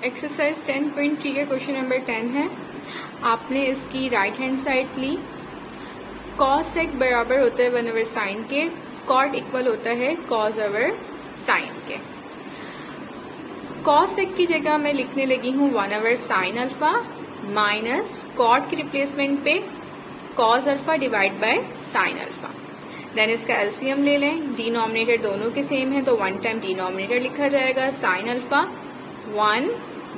Exercise 10.3 का question number 10 है। आपने इसकी राइट हैंड साइड ली। कॉस सेक बराबर होता है 1 ओवर साइन के, कॉट इक्वल होता है कॉस ओवर साइन के। कॉस सेक की जगह मैं लिखने लगी हूँ 1 over sine alpha minus cot की रिप्लेसमेंट पे cos alpha divide by sine alpha. Then इसका एलसीएम ले लें। डिनोमिनेटर दोनों के सेम है तो 1 टाइम डिनोमिनेटर लिखा जाएगा sine alpha 1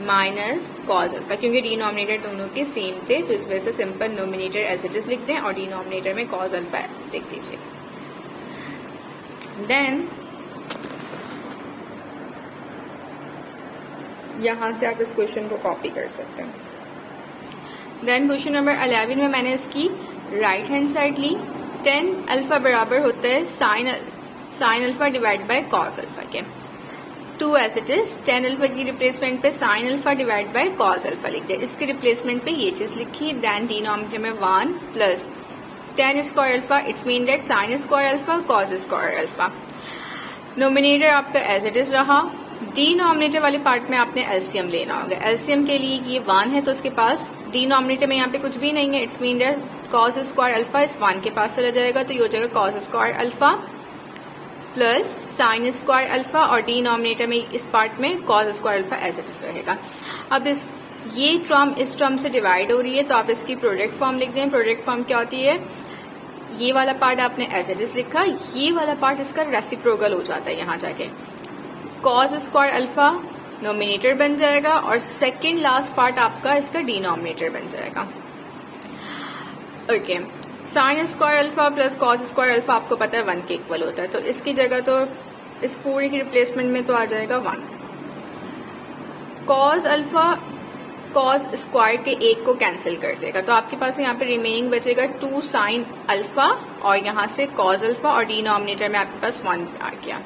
minus cos alpha, क्योंकि डिनोमिनेटर दोनों के सेम थे तो इस वजह से simple numerator as it is लिख दें और डिनोमिनेटर में कॉस अल्फा लिख दीजिए। देन यहां से आप इस क्वेश्चन को कॉपी कर सकते हैं। देन क्वेश्चन नंबर 11 में मैंने इसकी राइट हैंड साइड ली। 10 अल्फा बराबर होता है sine alpha divide by cos alpha के। 2 एज इट इज 10 अल्फा की रिप्लेसमेंट पे sine alpha divide by cos alpha लिख दिया। इसके रिप्लेसमेंट पे ये चीज लिखी। देन डिनोमिनेटर में 1 plus 10 square alpha, it's mean that sine square alpha cos square alpha. Nominator आपका एज इट इज रहा। डिनोमिनेटर वाले पार्ट में आपने एलसीएम लेना होगा। एलसीएम के लिए ये 1 है तो उसके पास डिनोमिनेटर में यहाँ पे कुछ भी नहीं है, it's mean that cos square alpha इस 1 के पास चला जाएगा तो ये हो जाएगा cos square alpha plus sine square alpha और डिनोमिनेटर में इस पार्ट में cos square alpha as it is रहेगा। अब ये टर्म इस टर्म से डिवाइड हो रही है तो आप इसकी प्रोडक्ट फॉर्म लिख दें। प्रोडक्ट फॉर्म क्या होती है? ये वाला पार्ट आपने एज इट इज लिखा, ये वाला पार्ट इसका रेसिप्रोकल हो जाता है यहाँ जाके। कॉस स्क्वायर अल्फा नोमिनेटर बन जाएगा और सेकेंड लास्ट पार्ट आपका इसका डिनोमिनेटर बन जाएगा। Okay, sign square alpha plus cos square alpha आपको पता है 1 के इक्वल होता है तो इसकी जगह तो इस पूरी की रिप्लेसमेंट में तो आ जाएगा 1। कॉस अल्फा कॉस स्क्वायर के 1 को कैंसिल कर देगा तो आपके पास यहाँ पे रिमेनिंग बचेगा 2 साइन अल्फा और यहाँ से कॉस अल्फा और डिनोमिनेटर में आपके पास 1 आ गया।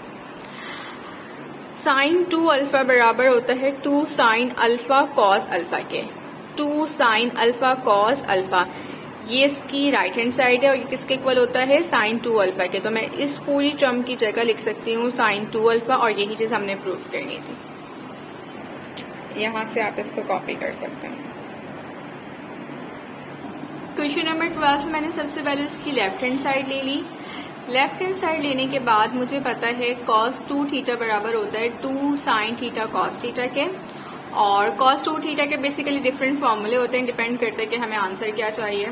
साइन 2 अल्फा बराबर होता है 2 साइन अल्फा कॉस अल्फा के। 2 साइन अल्फा कॉस अल्फा ये इसकी राइट हैंड साइड है और ये किसके इक्वल होता है? साइन 2 अल्फा के। तो मैं इस पूरी टर्म की जगह लिख सकती हूँ साइन 2 अल्फा और यही चीज हमने प्रूफ करनी थी। यहां से आप इसको कॉपी कर सकते हैं। क्वेश्चन नंबर 12 मैंने सबसे पहले इसकी लेफ्ट हैंड साइड ले ली। लेफ्ट हैंड साइड लेने के बाद मुझे पता है cos 2 थीटा बराबर होता है 2 साइन थीटा cos थीटा के, और cos 2 थीटा के बेसिकली डिफरेंट फॉर्मूले होते हैं, डिपेंड करते हैं कि हमें आंसर क्या चाहिए।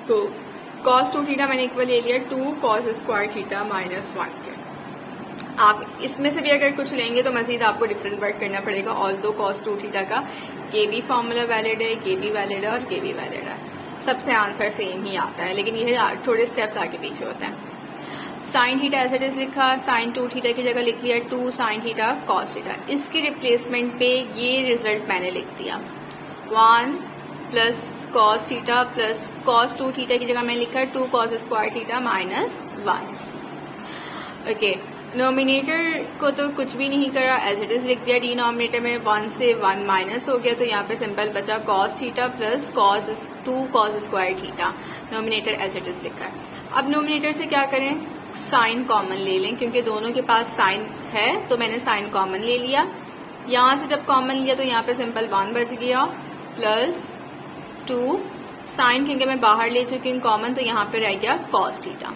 तो cos 2 थीटा मैंने इक्वल ले लिया 2 cos स्क्वायर थीटा माइनस 1 के। आप इसमें से भी अगर कुछ लेंगे तो मजीद आपको डिफरेंट वर्क करना पड़ेगा। ऑल्दो cos 2 थीटा का ये भी फॉर्मूला वैलिड है, ये भी वैलिड है और ये भी वैलिड है, सबसे आंसर सेम ही आता है, लेकिन ये थोड़े स्टेप्स आगे पीछे होते हैं। Sine theta as it is लिखा, साइन 2 थीटा की जगह लिख लिया 2 साइन थीटा कॉस थीटा। इसकी रिप्लेसमेंट पे ये रिजल्ट मैंने लिख दिया 1 plus cos theta plus cos 2 theta की जगह मैंने लिखा 2 cos square theta minus 1। Okay, numerator को तो कुछ भी नहीं करा, एज इट इज लिख दिया। डिनोमिनेटर में 1 से 1 माइनस हो गया तो यहाँ पे सिंपल बचा cos theta plus two cos square theta. Numerator as it is लिखा है। अब नोमिनेटर से क्या करें? साइन कॉमन ले लें, क्योंकि दोनों के पास साइन है तो मैंने साइन कॉमन ले लिया। यहाँ से जब कॉमन लिया तो यहाँ पे सिंपल 1 बच गया प्लस 2 साइन, क्योंकि मैं बाहर ले चुकी हूँ कॉमन तो यहाँ पे रह गया कॉस थीटा।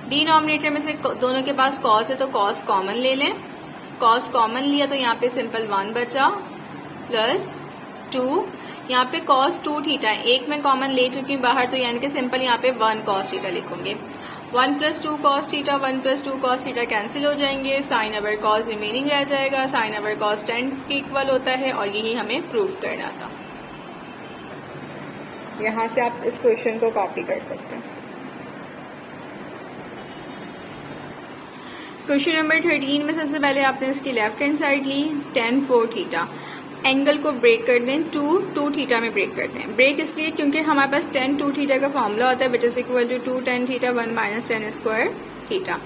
डिनोमिनेटर में से दोनों के पास कॉस है तो कॉस कॉमन ले लें। कॉस कॉमन लिया तो यहाँ पे सिंपल 1 बचा प्लस 2, यहाँ पे कॉस 2 थीटा है, एक मैं कॉमन ले चुकी हूँ बाहर तो यानी कि सिंपल यहाँ पे 1 कॉस थीटा लिखूंगे। 1 plus 2 cos theta 1 plus 2 cos theta cancel हो जाएंगे, साइन ओवर कॉस रिमेनिंग रह जाएगा। साइन ओवर कॉस 10 के इक्वल होता है और यही हमें प्रूफ करना था। यहाँ से आप इस क्वेश्चन को कॉपी कर सकते हैं। क्वेश्चन नंबर 13 में सबसे पहले आपने इसकी लेफ्ट हैंड साइड ली। tan 4 थीटा, एंगल को ब्रेक कर दें 2 थीटा में ब्रेक कर दें। ब्रेक इसलिए क्योंकि हमारे पास tan 2 थीटा का फॉर्मूला होता है which is equal to 2 tan theta 1 minus tan square theta.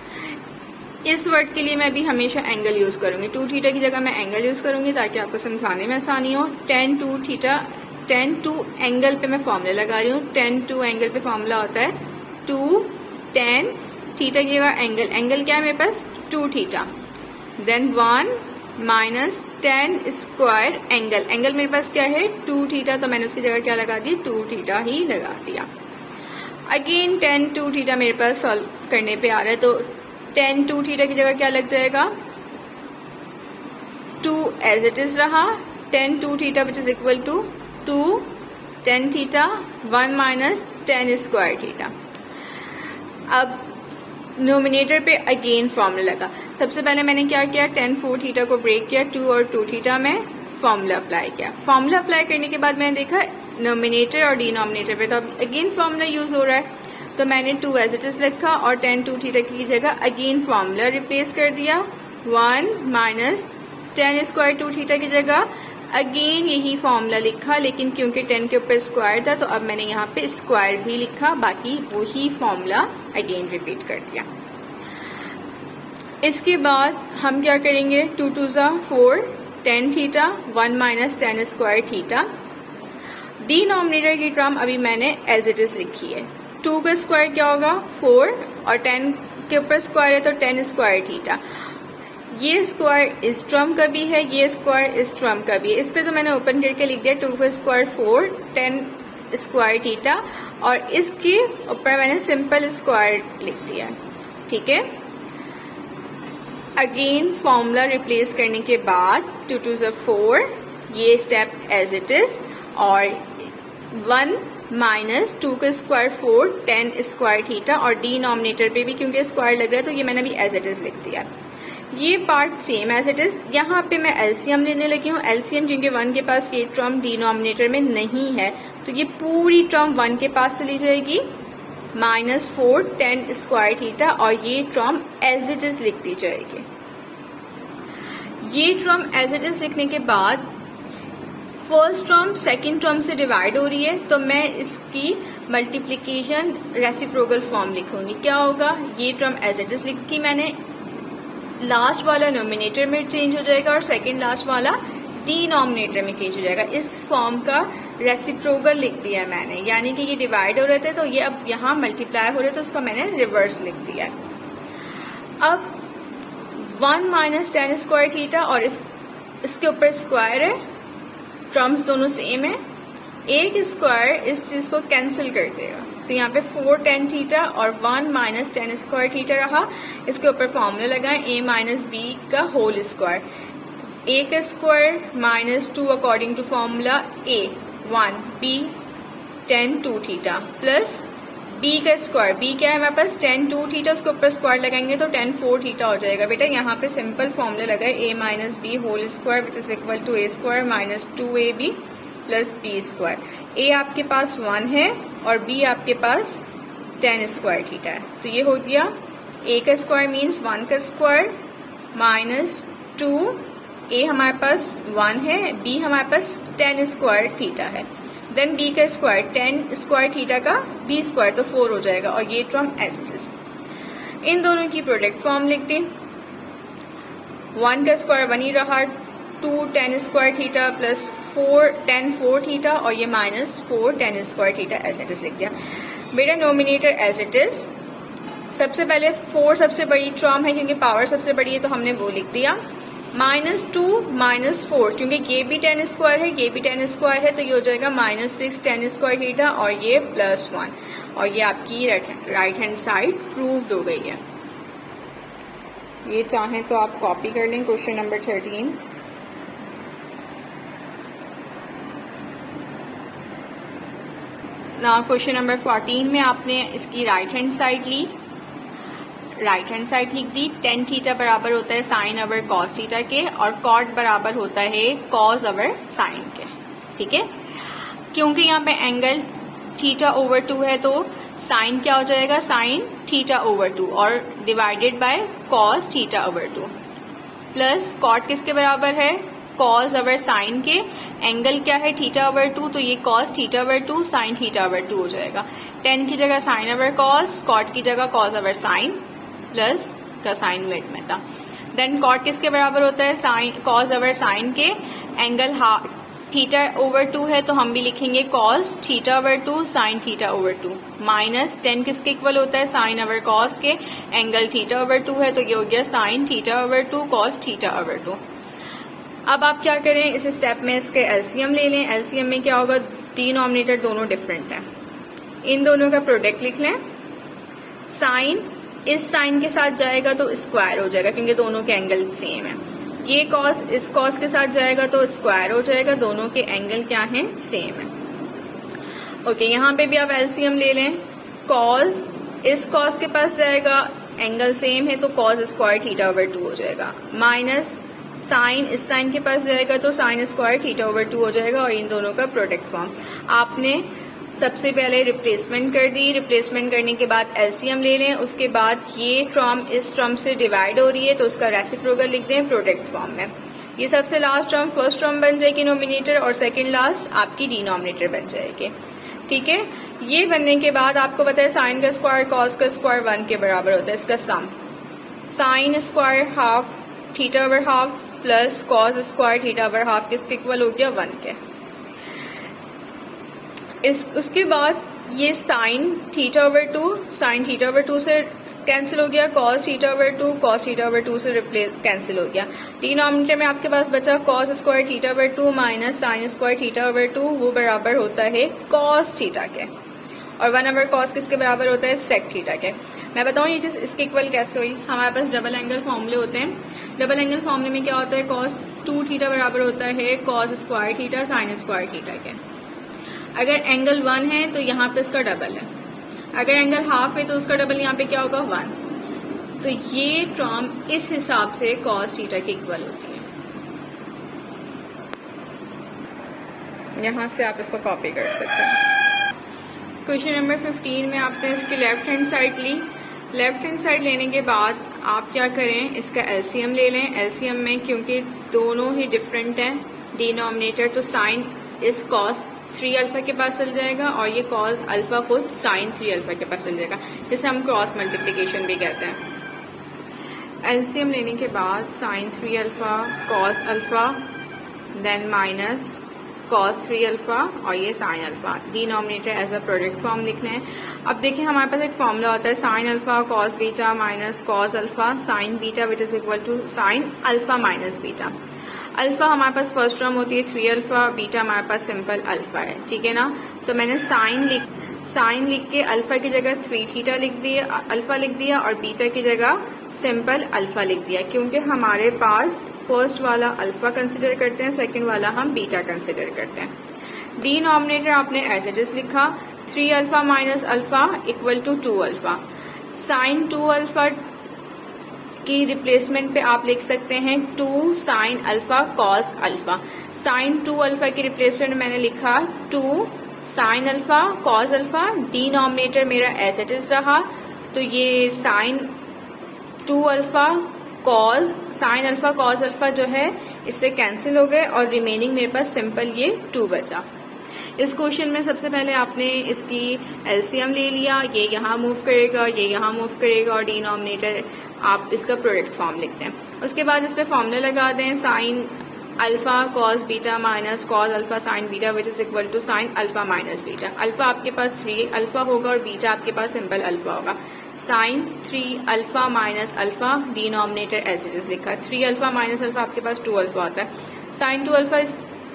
इस वर्ड के लिए मैं भी हमेशा एंगल यूज करूंगी। 2 थीटा की जगह मैं एंगल यूज करूंगी ताकि आपको समझाने में आसानी हो। tan 2 थीटा, tan 2 एंगल पे मैं फॉर्मूला लगा रही हूँ। tan 2 एंगल पे फॉर्मूला होता है 2 tan थीटा की जगह एंगल क्या है मेरे पास 2 theta, then 1 minus tan square angle, angle मेरे पास क्या है 2 थीटा, तो मैंने उसकी जगह क्या लगा दी 2 थीटा ही लगा दिया। अगेन टेन 2 थीटा मेरे पास सॉल्व करने पे आ रहा है, तो टेन 2 थीटा की जगह क्या लग जाएगा 2 एज इट इज रहा, tan 2 theta which is equal to 2 tan theta 1 minus tan square theta. अब नोमिनेटर पे अगेन फॉर्मूला लगा। सबसे पहले मैंने क्या किया, टेन 4 थीटा को ब्रेक किया, 2 और 2 थीटा में फॉर्मूला अप्लाई किया। फॉर्मूला अप्लाई करने के बाद मैंने देखा नोमिनेटर और डिनोमिनेटर पे तो अब अगेन फॉर्मूला यूज हो रहा है, तो मैंने 2 एज इट इज लिखा और टेन 2 थीटा की जगह अगेन फॉर्मूला रिप्लेस कर दिया, 1 माइनस टेन स्क्वायर 2 थीटा की जगह अगेन यही फॉर्मूला लिखा, लेकिन क्योंकि 10 के ऊपर स्क्वायर था तो अब मैंने यहाँ पे स्क्वायर भी लिखा, बाकी वही फॉर्मूला अगेन रिपीट कर दिया। इसके बाद हम क्या करेंगे, 2 2 ज़ा 4 ten theta 1 minus tan square theta. Denominator की टर्म अभी मैंने एज इट इज लिखी है, 2 का स्क्वायर क्या होगा 4 और 10 के ऊपर स्क्वायर है तो 10 स्क्वायर थीटा। ये स्क्वायर इस टर्म का भी है, ये स्क्वायर इस टर्म का भी है, इस पे तो मैंने ओपन करके लिख दिया 2 का स्क्वायर 4 10 स्क्वायर थीटा और इसके ऊपर मैंने सिंपल स्क्वायर लिख दिया। ठीक है, अगेन फॉर्मूला रिप्लेस करने के बाद 2 2 ज़ा 4 ये स्टेप एज इट इज और 1 माइनस 2 का स्क्वायर 4 10 स्क्वायर थीटा और डिनोमिनेटर पे भी क्योंकि स्क्वायर लग रहा है तो ये मैंने अभी एज इट इज लिख दिया। ये part same as it is. यहाँ पे मैं एलसीएम लेने लगी हूँ, एलसीएम क्योंकि 1 के पास ये टर्म डिनोमिनेटर में नहीं है तो ये पूरी टर्म 1 के पास चली जाएगी, माइनस 4 10 स्क्वायर थीटा और ये टर्म एज इट इज लिख दी जाएगी। ये टर्म एज इट इज लिखने के बाद फर्स्ट टर्म सेकेंड टर्म से डिवाइड हो रही है तो मैं इसकी मल्टीप्लीकेशन रेसिप्रोकल फॉर्म लिखूंगी। क्या होगा, ये टर्म एज इट इज लिखी मैंने, लास्ट वाला नोमिनेटर में चेंज हो जाएगा और सेकंड लास्ट वाला डिनोमिनेटर में चेंज हो जाएगा। इस फॉर्म का रेसिप्रोकल लिख दिया है मैंने, यानी कि ये डिवाइड हो रहे थे तो ये अब यहाँ मल्टीप्लाई हो रहे थे तो उसका मैंने रिवर्स लिख दिया है। अब 1 माइनस टेन स्क्वायर थीटा और इसके ऊपर स्क्वायर है, टर्म्स दोनों सेम है, एक स्क्वायर इस चीज को कैंसिल कर देगा तो यहाँ पे 4 10 थीटा और 1 माइनस टेन स्क्वायर थीटा रहा। इसके ऊपर फॉर्मूला लगाएं a माइनस बी का होल स्क्वायर, a का square minus 2 according to formula a 1 b 10 2 theta plus b का स्क्वायर, b क्या है हमारे पास 10 2 थीटा, उसके ऊपर स्क्वायर लगाएंगे तो 10 4 थीटा हो जाएगा। बेटा यहाँ पे सिंपल फॉर्मूला लगाए a minus B whole square which is equal to a square minus 2ab plus B square. a आपके पास 1 है और b आपके पास 10 स्क्वायर थीटा है तो ये हो गया a का स्क्वायर मीन्स 1 का स्क्वायर माइनस 2, a हमारे पास 1 है, b हमारे पास 10 स्क्वायर थीटा है, देन b का स्क्वायर 10 स्क्वायर थीटा का b स्क्वायर तो 4 हो जाएगा और ये टर्म एज इट इज। इन दोनों की प्रोडक्ट फॉर्म लिख दी, 1 का स्क्वायर 1 ही रहा, 2 10 स्क्वायर थीटा प्लस 4 10 4 थीटा और ये minus 4 10 square theta as it is लिख दिया। बेटा नोमिनेटर एज इट इज, सबसे पहले 4 सबसे बड़ी टर्म है क्योंकि पावर सबसे बड़ी है तो हमने वो लिख दिया, माइनस 2 माइनस 4 क्योंकि ये भी 10 स्क्वायर है ये भी 10 स्क्वायर है तो ये हो जाएगा माइनस 6 10 स्क्वायर थीटा और ये प्लस 1 और ये आपकी राइट हैंड साइड प्रूव्ड हो गई है। ये चाहें तो आप कॉपी कर लें क्वेश्चन नंबर 13। ना क्वेश्चन नंबर 14 में आपने इसकी राइट हैंड साइड ली, राइट हैंड साइड लिख दी, टेन थीटा बराबर होता है साइन ओवर कॉस थीटा के और कॉट बराबर होता है कॉस ओवर साइन के। ठीक है, क्योंकि यहाँ पे एंगल थीटा ओवर 2 है तो साइन क्या हो जाएगा साइन थीटा ओवर 2 और divided by cos theta over 2 plus cot किसके बराबर है कॉस ओवर साइन के, एंगल क्या है थीटा ओवर 2 तो ये cos theta over 2 sine theta over 2 हो जाएगा। 10 की जगह साइन ओवर कॉस, कॉट की जगह कॉस ओवर साइन प्लस का साइन मिड में था। देन कॉट किसके बराबर होता है साइन कॉस ओवर साइन के, एंगल थीटा ओवर 2 है तो हम भी लिखेंगे cos theta over 2 sine theta over 2 minus 10 किसके इक्वल होता है साइन ओवर कॉस के, एंगल थीटा ओवर 2 है तो ये हो गया sign theta over 2 cos theta over 2 अब आप क्या करें, इस स्टेप में इसके एलसीएम ले लें। एलसीएम में क्या होगा, डिनोमिनेटर दोनों डिफरेंट है, इन दोनों का प्रोडक्ट लिख लें। साइन इस साइन के साथ जाएगा तो स्क्वायर हो जाएगा क्योंकि दोनों के एंगल सेम है। ये कॉस इस कॉस के साथ जाएगा तो स्क्वायर हो जाएगा, दोनों के एंगल क्या हैं, सेम है। ओके, यहाँ पे भी आप एलसीएम ले लें। कॉस इस कॉस के पास जाएगा, एंगल सेम है तो कॉस स्क्वायर थीटा ओवर 2 हो जाएगा, माइनस साइन इस साइन के पास जाएगा तो साइन स्क्वायर थीटा ओवर 2 हो जाएगा, और इन दोनों का प्रोडक्ट फॉर्म। आपने सबसे पहले रिप्लेसमेंट कर दी, रिप्लेसमेंट करने के बाद एलसीएम ले लें, उसके बाद ये टर्म इस टर्म से डिवाइड हो रही है तो उसका रेसिप्रोकल लिख दें प्रोडक्ट फॉर्म में। ये सबसे लास्ट टर्म फर्स्ट टर्म बन जाएगी नोमिनेटर, और सेकंड लास्ट आपकी डिनोमिनेटर बन जाएगी। ठीक है, ये बनने के बाद आपको पता है साइन का स्क्वायर कॉस का स्क्वायर 1 के बराबर होता है, इसका sum sine square half theta over half plus cos square theta over half किसके इक्वल हो गया, 1 के। उसके बाद ये sine theta over 2 sine theta over 2 से कैंसिल हो गया, cos theta over 2 cos theta over 2 से रिप्लेस कैंसिल हो गया। डिनोमिनेटर में आपके पास बचा cos square theta over 2 minus sine square theta over 2, वो बराबर होता है कॉस थीटा के, और 1 ओवर कॉस किसके बराबर होता है, सेक थीटा के। मैं बताऊं ये चीज इसके इक्वल कैसे हुई। हमारे पास डबल एंगल फॉर्मूले होते हैं। डबल एंगल फॉर्मूले में क्या होता है, कॉस 2 थीटा बराबर होता है cos square theta sine square theta के। अगर एंगल 1 है तो यहाँ पे इसका डबल है, अगर एंगल हाफ है तो उसका डबल यहाँ पे क्या होगा, 1। तो ये टर्म इस हिसाब से कॉस थीटा के इक्वल होती है। यहां से आप इसको कॉपी कर सकते हैं। क्वेश्चन नंबर 15 में आपने इसकी लेफ्ट हैंड साइड ली। लेफ्ट हैंड साइड लेने के बाद आप क्या करें, इसका एलसीएम ले लें। एलसीएम में क्योंकि दोनों ही डिफरेंट हैं डिनोमिनेटर, तो साइन इस कॉस 3 अल्फा के पास चल जाएगा और ये कॉस अल्फा खुद साइन 3 अल्फा के पास चल जाएगा, जिसे हम क्रॉस मल्टीप्लिकेशन भी कहते हैं। एलसीएम लेने के बाद sine 3 alpha cos alpha then minus cos 3 alpha और ये sine alpha, denominator as a product form लिख लें। अब देखिए हमारे पास एक फॉर्मूला होता है sine alpha cos beta minus cos alpha sine beta which is equal to sine alpha minus beta. Alpha हमारे पास फर्स्ट टर्म होती है 3 अल्फा, बीटा हमारे पास सिंपल अल्फा है, ठीक है ना। तो मैंने साइन लिख के अल्फा की जगह 3 थीटा लिख दिया, अल्फा लिख दिया, और बीटा की जगह सिंपल अल्फा लिख दिया, क्योंकि हमारे पास फर्स्ट वाला अल्फा कंसिडर करते हैं, सेकंड वाला हम बीटा कंसिडर करते हैं। डिनोमिनेटर आपने एज इट इज लिखा 3 alpha minus alpha equal to 2 alpha. Sine 2 alpha की रिप्लेसमेंट पे आप लिख सकते हैं 2 sine alpha cos alpha. Sine 2 alpha की रिप्लेसमेंट मैंने लिखा 2 sine alpha cos alpha, denominator मेरा एज इट इज रहा, तो ये sine 2 alpha cos sine alpha cos alpha जो है इससे कैंसिल हो गए और रिमेनिंग मेरे पास सिंपल ये 2 बचा। इस क्वेश्चन में सबसे पहले आपने इसकी एलसीएम ले लिया, ये यहाँ मूव करेगा, ये यहाँ मूव करेगा, और डिनोमिनेटर आप इसका प्रोडक्ट फॉर्म लिखते हैं। उसके बाद इस पे फॉर्मूला लगा दें sine alpha cos beta minus cos alpha sine beta which is equal to sine alpha minus beta. Alpha आपके पास 3 अल्फा होगा और बीटा आपके पास सिंपल अल्फा होगा। Sine 3 alpha minus alpha, denominator as it is लिखा। 3 अल्फा माइनस अल्फा आपके पास 2 alpha होता है। साइन 2 अल्फा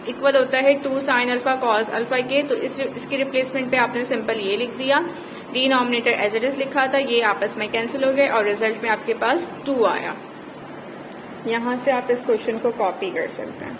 इक्वल होता है 2 साइन अल्फा कॉस अल्फा के, तो इसकी रिप्लेसमेंट पे आपने सिंपल ये लिख दिया। डिनोमिनेटर एज इट इज लिखा था, ये आपस में कैंसिल हो गए और रिजल्ट में आपके पास 2 आया। यहाँ से आप इस क्वेश्चन को कॉपी कर सकते हैं।